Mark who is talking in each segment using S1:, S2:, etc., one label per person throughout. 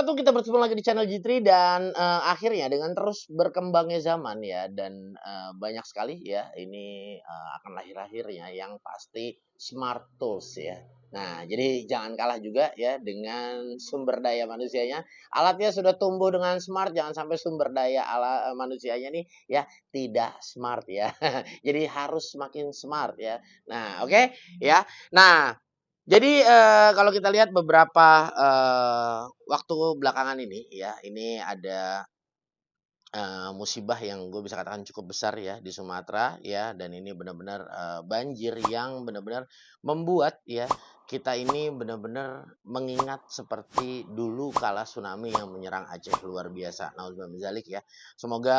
S1: wabarakatuh. Kita bertemu lagi di channel G3 dan akhirnya dengan terus berkembangnya zaman ya dan banyak sekali ya ini akan lahir-lahirnya yang pasti smart tools ya. Nah, jadi jangan kalah juga ya dengan sumber daya manusianya. Alatnya sudah tumbuh dengan smart, jangan sampai sumber daya manusianya nih ya tidak smart ya. Jadi harus semakin smart ya. Nah, oke ya. Nah, jadi, kalau kita lihat beberapa, waktu belakangan ini ya, ini ada, musibah yang gue bisa katakan cukup besar ya di Sumatera ya, dan ini benar-benar, banjir yang benar-benar membuat ya, kita ini benar-benar mengingat seperti dulu kala tsunami yang menyerang Aceh luar biasa. Naudzubillah min dzalik ya. Semoga,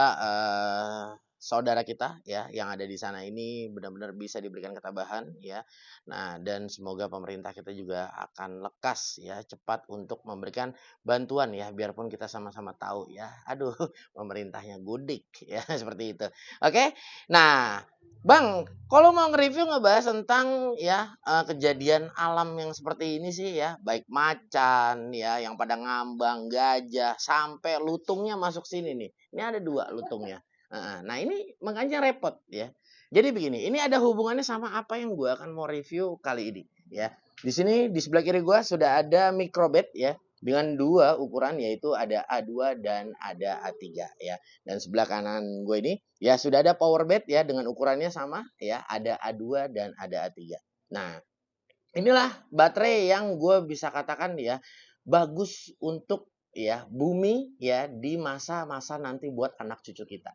S1: saudara kita ya yang ada di sana ini benar-benar bisa diberikan ketabahan ya. Nah, dan semoga pemerintah kita juga akan lekas ya, cepat untuk memberikan bantuan ya, biarpun kita sama-sama tahu ya, aduh pemerintahnya gudik ya, seperti itu. Oke. Nah, Bang, kalau mau nge-review ngebahas tentang ya, kejadian alam yang seperti ini sih ya, baik macan ya, yang pada ngambang, gajah, sampai lutungnya masuk sini nih. Ini ada 2 lutungnya. Heeh. Nah, ini makanya repot ya. Jadi begini, ini ada hubungannya sama apa yang gua akan mau review kali ini ya. Di sini di sebelah kiri gua sudah ada microbed ya, dengan 2 ukuran yaitu ada A2 dan ada A3 ya. Dan sebelah kanan gue ini ya sudah ada power bed ya dengan ukurannya sama ya, ada A2 dan ada A3. Nah, inilah baterai yang gue bisa katakan ya bagus untuk ya bumi ya di masa-masa nanti buat anak cucu kita.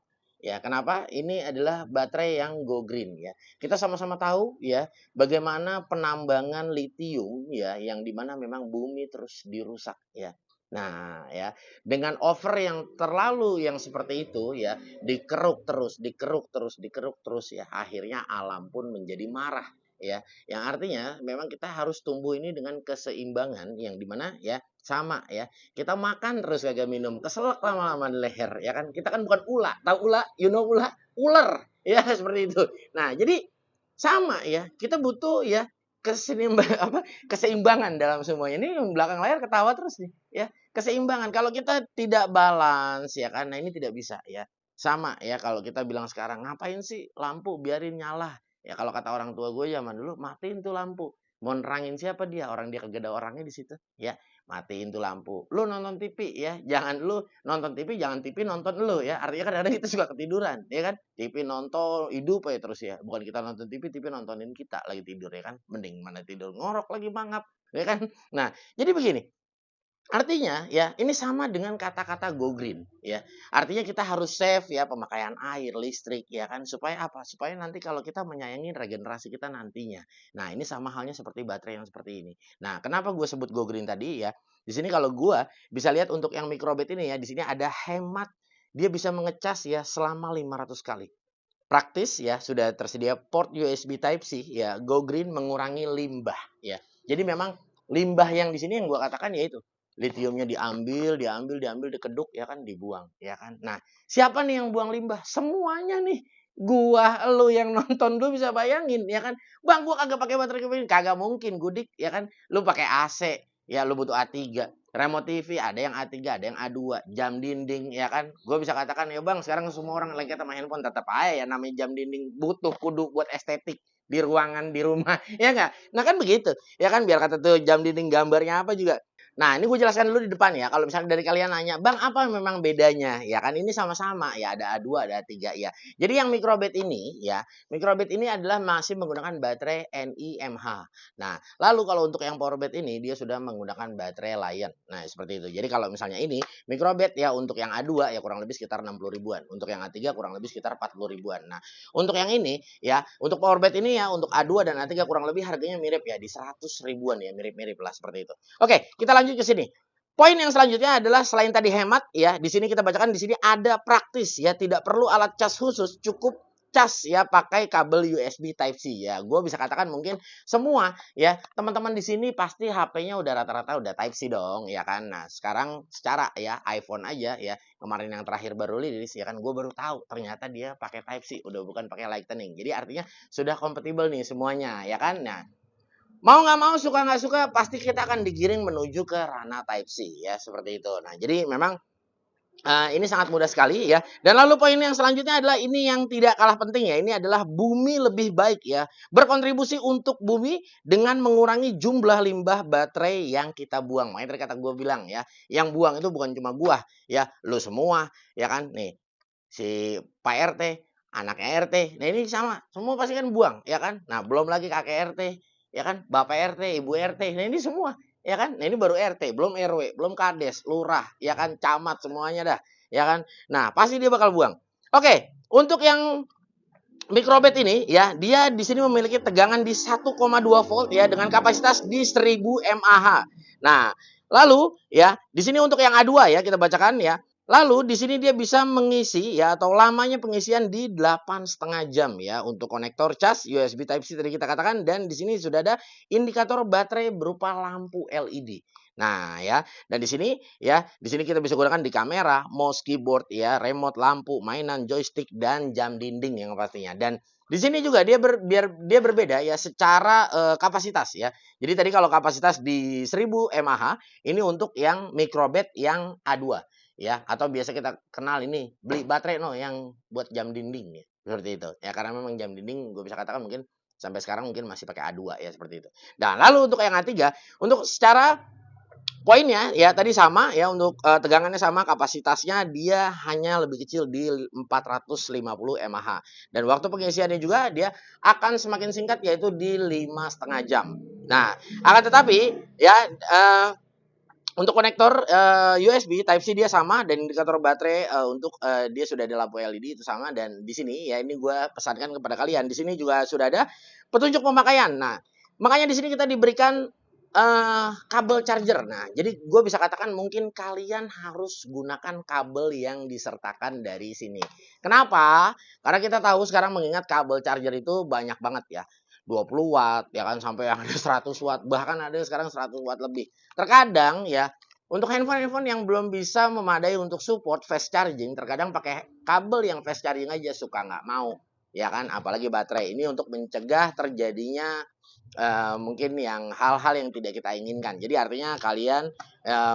S1: Ya, kenapa? Ini adalah baterai yang go green ya. Kita sama-sama tahu ya bagaimana penambangan litium ya yang dimana memang bumi terus dirusak ya. Nah, ya, dengan over yang terlalu yang seperti itu ya, dikeruk terus, dikeruk terus, dikeruk terus ya, akhirnya alam pun menjadi marah ya. Yang artinya memang kita harus tumbuh ini dengan keseimbangan yang dimana ya sama ya. Kita makan terus kagak minum, keselak lama-lama di leher ya kan. Kita kan bukan ula, tahu ula? You know ula? Ular ya seperti itu. Nah, jadi sama ya. Kita butuh ya keseimbangan dalam semuanya. Ini yang belakang layar ketawa terus nih ya. Keseimbangan. Kalau kita tidak balance ya kan, nah ini tidak bisa ya. Sama ya kalau kita bilang sekarang ngapain sih lampu biarin nyala. Ya kalau kata orang tua gue zaman dulu, matiin tuh lampu. Mau nerangin siapa dia? Orang dia kagak ada orangnya di situ. Ya, matiin tuh lampu. Lu nonton TV ya, jangan lu nonton TV, jangan TV nonton lu ya. Artinya kadang-kadang kita suka ketiduran, ya kan? TV nonton hidup aja terus ya. Bukan kita nonton TV, TV nontonin kita lagi tidur ya kan. Mending mana tidur ngorok lagi mangap, ya kan? Nah, jadi begini. Artinya ya, ini sama dengan kata-kata go green ya. Artinya kita harus save ya pemakaian air, listrik ya kan supaya apa? Supaya nanti kalau kita menyayangi regenerasi kita nantinya. Nah, ini sama halnya seperti baterai yang seperti ini. Nah, kenapa gue sebut go green tadi ya? Di sini kalau gue bisa lihat untuk yang microbit ini ya, di sini ada hemat. Dia bisa mengecas ya selama 500 kali. Praktis ya, sudah tersedia port USB Type C ya. Go green mengurangi limbah ya. Jadi memang limbah yang di sini yang gue katakan yaitu litiumnya diambil, diambil, diambil, dikeduk ya kan, dibuang ya kan. Nah, siapa nih yang buang limbah? Semuanya nih. Gua, lu yang nonton lu bisa bayangin ya kan. Bang, gua kagak pakai baterai begini. Kagak mungkin, gudik ya kan. Lu pakai AC, ya lu butuh A3. Remote TV ada yang A3, ada yang A2, jam dinding ya kan. Gue bisa katakan ya bang, sekarang semua orang lagi sama handphone tetap aja ya namanya jam dinding butuh kudu buat estetik di ruangan di rumah ya enggak. Nah kan begitu ya kan, biar kata tuh jam dinding gambarnya apa juga. Nah, ini gue jelaskan dulu di depan ya. Kalau misalnya dari kalian nanya, "Bang, apa memang bedanya?" Ya kan ini sama-sama, ya ada A2, ada A3 ya. Jadi yang microbit ini ya, microbit ini adalah masih menggunakan baterai NiMH. Nah, lalu kalau untuk yang powerbit ini dia sudah menggunakan baterai Lion. Nah, seperti itu. Jadi kalau misalnya ini microbit ya untuk yang A2 ya kurang lebih sekitar 60 ribuan. Untuk yang A3 kurang lebih sekitar 40 ribuan. Nah, untuk yang ini ya, untuk powerbit ini ya untuk A2 dan A3 kurang lebih harganya mirip ya di 100 ribuan ya, mirip-mirip lah seperti itu. Oke, kita lanjut ke sini. Poin yang selanjutnya adalah selain tadi hemat ya, di sini kita bacakan di sini ada praktis ya, tidak perlu alat cas khusus, cukup cas ya pakai kabel USB Type C ya. Gue bisa katakan mungkin semua ya teman-teman di sini pasti HP-nya udah rata-rata udah Type C dong ya kan. Nah sekarang secara ya iPhone aja ya kemarin yang terakhir baru rilis ya kan, gue baru tahu ternyata dia pakai Type C udah bukan pakai Lightning. Jadi artinya sudah kompatibel nih semuanya ya kan. Nah Mau nggak mau, suka nggak suka, pasti kita akan digiring menuju ke ranah Type C ya, seperti itu. Nah, jadi memang ini sangat mudah sekali ya. Dan lalu poin yang selanjutnya adalah ini yang tidak kalah penting ya. Ini adalah bumi lebih baik ya. Berkontribusi untuk bumi dengan mengurangi jumlah limbah baterai yang kita buang. Makanya tadi kata gue bilang ya, yang buang itu bukan cuma gua ya, lu semua ya kan. Nih, si Pak RT, anaknya RT. Nah, ini sama, semua pasti kan buang ya kan. Nah, belum lagi kakek RT ya kan, bapak RT, ibu RT. Nah, ini semua ya kan. Nah, ini baru RT, belum RW, belum kades, lurah ya kan, camat, semuanya dah ya kan. Nah, pasti dia bakal buang. Oke, untuk yang microbet ini ya, dia di sini memiliki tegangan di 1,2 volt ya, dengan kapasitas di 1000 mAh. Nah, lalu ya, di sini untuk yang A2 ya, kita bacakan ya. Lalu di sini dia bisa mengisi ya, atau lamanya pengisian di 8,5 jam ya, untuk konektor cas USB Type C tadi kita katakan, dan di sini sudah ada indikator baterai berupa lampu LED. Nah, ya, dan di sini ya, di sini kita bisa gunakan di kamera, mouse, keyboard ya, remote, lampu, mainan, joystick, dan jam dinding yang pastinya. Dan di sini juga biar dia berbeda ya secara kapasitas ya. Jadi tadi kalau kapasitas di 1000 mAh, ini untuk yang microbet yang A2 ya, atau biasa kita kenal ini, beli baterai yang buat jam dinding ya, seperti itu ya, karena memang jam dinding gue bisa katakan mungkin sampai sekarang mungkin masih pakai A2 ya, seperti itu. Nah, lalu untuk yang A3, untuk secara poinnya ya tadi sama ya, untuk tegangannya sama, kapasitasnya dia hanya lebih kecil di 450 mAh, dan waktu pengisiannya juga dia akan semakin singkat, yaitu di 5,5 jam. Nah, akan tetapi ya, untuk konektor USB Type C dia sama, dan indikator baterai untuk dia sudah ada lampu LED itu sama. Dan di sini ya, ini gue pesankan kepada kalian, di sini juga sudah ada petunjuk pemakaian. Nah, makanya di sini kita diberikan kabel charger. Nah, jadi gue bisa katakan mungkin kalian harus gunakan kabel yang disertakan dari sini. Kenapa? Karena kita tahu sekarang, mengingat kabel charger itu banyak banget ya. 20 watt ya kan, sampai yang ada 100 watt, bahkan ada sekarang 100 watt lebih. Terkadang ya, untuk handphone-handphone yang belum bisa memadai untuk support fast charging, terkadang pakai kabel yang fast charging aja suka nggak mau ya kan, apalagi baterai ini, untuk mencegah terjadinya mungkin yang hal-hal yang tidak kita inginkan. Jadi artinya kalian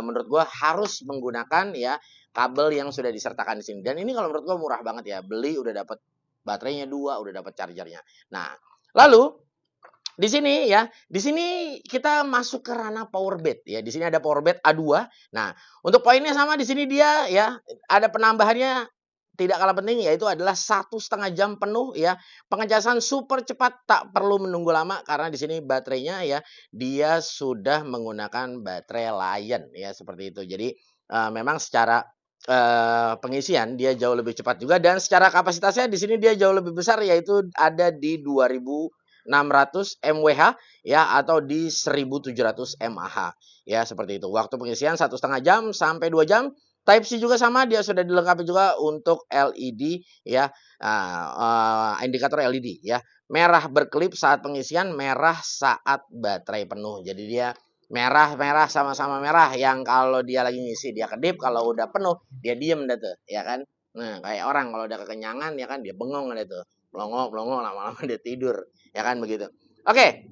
S1: menurut gua harus menggunakan ya kabel yang sudah disertakan di sini. Dan ini kalau menurut gua murah banget ya, beli udah dapat baterainya 2, udah dapat chargernya. Nah, lalu di sini ya, di sini kita masuk ke ranah power bed ya. Di sini ada power bed A2. Nah, untuk poinnya sama, di sini dia ya ada penambahannya tidak kalah penting, yaitu adalah 1,5 jam penuh ya. Pengecasan super cepat, tak perlu menunggu lama, karena di sini baterainya ya, dia sudah menggunakan baterai Lion ya, seperti itu. Jadi memang secara pengisian dia jauh lebih cepat juga, dan secara kapasitasnya di sini dia jauh lebih besar, yaitu ada di 2600 mWh ya, atau di 1700 mAh ya, seperti itu. Waktu pengisian 1,5 jam sampai 2 jam. Type C juga sama, dia sudah dilengkapi juga untuk LED ya, indikator LED ya. Merah berkelip saat pengisian, merah saat baterai penuh. Jadi dia merah-merah, sama-sama merah, yang kalau dia lagi ngisi dia kedip, kalau udah penuh dia diem dah tuh ya kan. Nah, kayak orang kalau udah kekenyangan ya kan, dia bengong ada tuh, melongo-melongo, lama-lama dia tidur ya kan, begitu. Oke,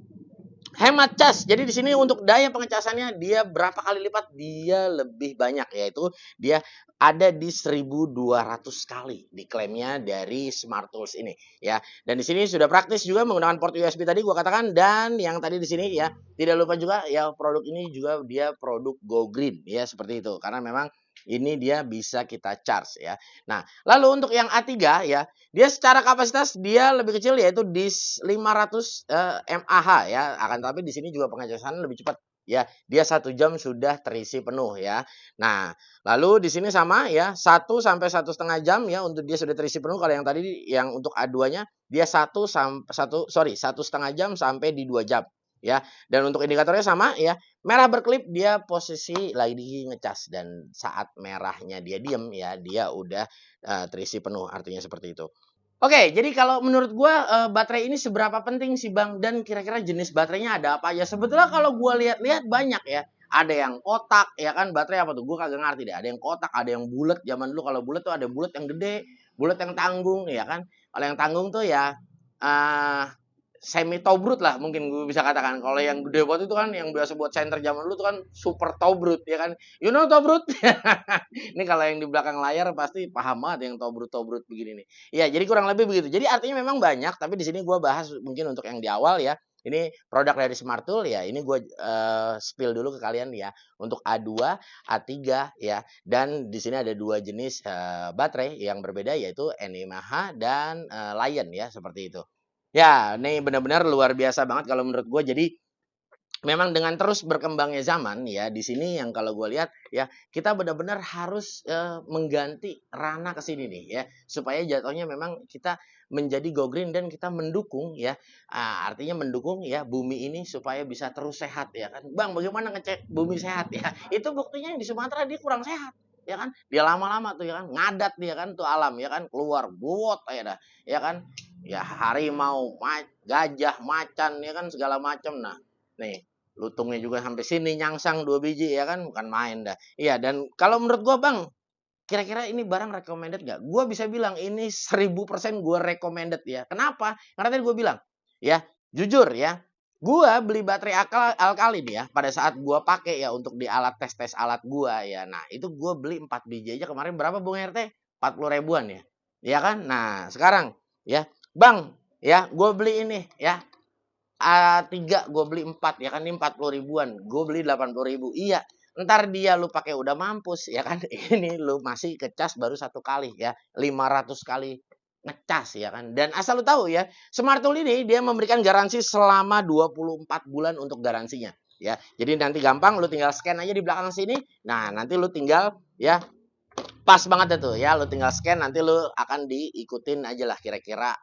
S1: hemat cas. Jadi di sini untuk daya pengecasannya dia berapa kali lipat, dia lebih banyak, yaitu dia ada di 1200 kali diklaimnya dari Smart Tools ini ya. Dan di sini sudah praktis juga menggunakan port USB tadi gua katakan, dan yang tadi di sini ya, tidak lupa juga ya, produk ini juga dia produk Go Green ya, seperti itu. Karena memang ini dia bisa kita charge ya. Nah, lalu untuk yang A3 ya, dia secara kapasitas dia lebih kecil, yaitu di 500 mAh ya. Akan tapi di sini juga pengecasan lebih cepat ya. Dia 1 jam sudah terisi penuh ya. Nah, lalu di sini sama ya, 1 sampai 1,5 jam ya, untuk dia sudah terisi penuh. Kalau yang tadi yang untuk A2-nya dia 1,5 jam sampai di 2 jam ya. Dan untuk indikatornya sama ya, merah berkelip, dia posisi lagi ngecas, dan saat merahnya dia diem ya, dia udah terisi penuh, artinya seperti itu. Oke, jadi kalau menurut gua baterai ini seberapa penting sih Bang, dan kira-kira jenis baterainya ada apa aja? Sebetulnya kalau gua lihat-lihat banyak ya. Ada yang kotak ya kan, baterai apa tuh? Gua kagak ngerti deh. Ada yang kotak, ada yang bulat. Zaman dulu kalau bulat tuh ada bulat yang gede, bulat yang tanggung ya kan. Kalau yang tanggung tuh ya semi tobrut lah mungkin gue bisa katakan. Kalau yang gede banget itu kan yang biasa buat center zaman dulu tuh kan super tobrut ya kan. You know tobrut? Ini kalau yang di belakang layar pasti paham banget yang tobrut-tobrut begini nih. Ya, jadi kurang lebih begitu. Jadi artinya memang banyak, tapi di sini gue bahas mungkin untuk yang di awal ya. Ini produk dari Smart Tool ya. Ini gue spill dulu ke kalian ya. Untuk A2, A3 ya. Dan di sini ada dua jenis baterai yang berbeda yaitu NiMH dan Lion ya seperti itu. Ya, ini benar-benar luar biasa banget kalau menurut gue. Jadi memang dengan terus berkembangnya zaman ya di sini yang kalau gue lihat ya kita benar-benar harus mengganti ranah ke sini nih ya supaya jatuhnya memang kita menjadi go green dan kita mendukung ya artinya mendukung ya bumi ini supaya bisa terus sehat ya kan bang bagaimana ngecek bumi sehat ya itu buktinya yang di Sumatera dia kurang sehat ya kan dia lama-lama tuh ya kan ngadat dia kan tuh alam ya kan keluar buot ya dah ya kan ya harimau gajah macan ya kan segala macam nah nih lutungnya juga sampai sini nyangsang 2 biji ya kan bukan main dah. Iya dan kalau menurut gua Bang, kira-kira ini barang recommended gak? Gua bisa bilang ini 1000% gua recommended ya. Kenapa? Karena tadi gua bilang ya jujur ya gua beli baterai alkalin ya pada saat gua pakai ya untuk di alat tes alat gua ya. Nah, itu gua beli 4 biji aja kemarin berapa Bung RT? 40 ribuan ya. Iya kan? Nah, sekarang ya, Bang, ya gua beli ini ya A3 gue beli 4 ya kan ini 40 ribuan gue beli 80 ribu iya ntar dia lu pakai udah mampus ya kan ini lu masih kecas baru 1 kali ya 500 kali ngecas ya kan dan asal lu tahu ya Smart Tool ini dia memberikan garansi selama 24 bulan untuk garansinya ya jadi nanti gampang lu tinggal scan aja di belakang sini nah nanti lu tinggal ya pas banget tuh ya lu tinggal scan nanti lu akan diikutin aja lah kira-kira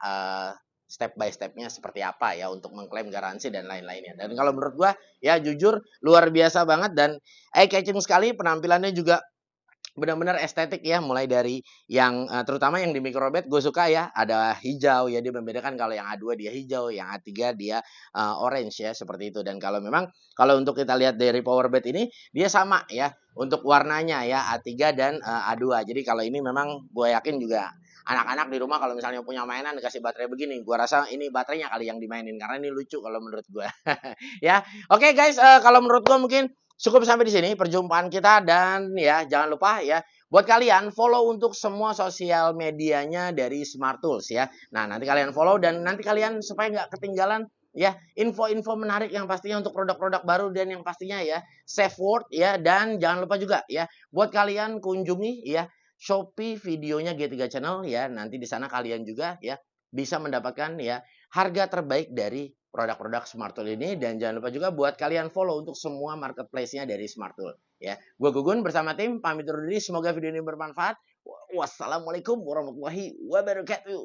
S1: step by stepnya seperti apa ya untuk mengklaim garansi dan lain-lainnya dan kalau menurut gua ya jujur luar biasa banget dan eye catching sekali penampilannya juga benar-benar estetik ya mulai dari yang terutama yang di microbed gue suka ya ada hijau ya dia membedakan kalau yang A2 dia hijau yang A3 dia orange ya seperti itu dan kalau memang kalau untuk kita lihat dari powerbed ini dia sama ya untuk warnanya ya A3 dan A2 jadi kalau ini memang gue yakin juga anak-anak di rumah kalau misalnya punya mainan dikasih baterai begini gue rasa ini baterainya kali yang dimainin karena ini lucu kalau menurut gue ya oke guys kalau menurut gue mungkin cukup sampai di sini perjumpaan kita dan ya jangan lupa ya buat kalian follow untuk semua sosial medianya dari Smart Tools ya. Nah nanti kalian follow dan nanti kalian supaya nggak ketinggalan ya info-info menarik yang pastinya untuk produk-produk baru dan yang pastinya ya safe word ya dan jangan lupa juga ya buat kalian kunjungi ya Shopee videonya G3 Channel ya nanti di sana kalian juga ya bisa mendapatkan ya harga terbaik dari produk-produk Smart Tool ini dan jangan lupa juga buat kalian follow untuk semua marketplace-nya dari Smart Tool ya. Gue Gugun bersama tim pamit undur diri semoga video ini bermanfaat. Wassalamualaikum warahmatullahi wabarakatuh.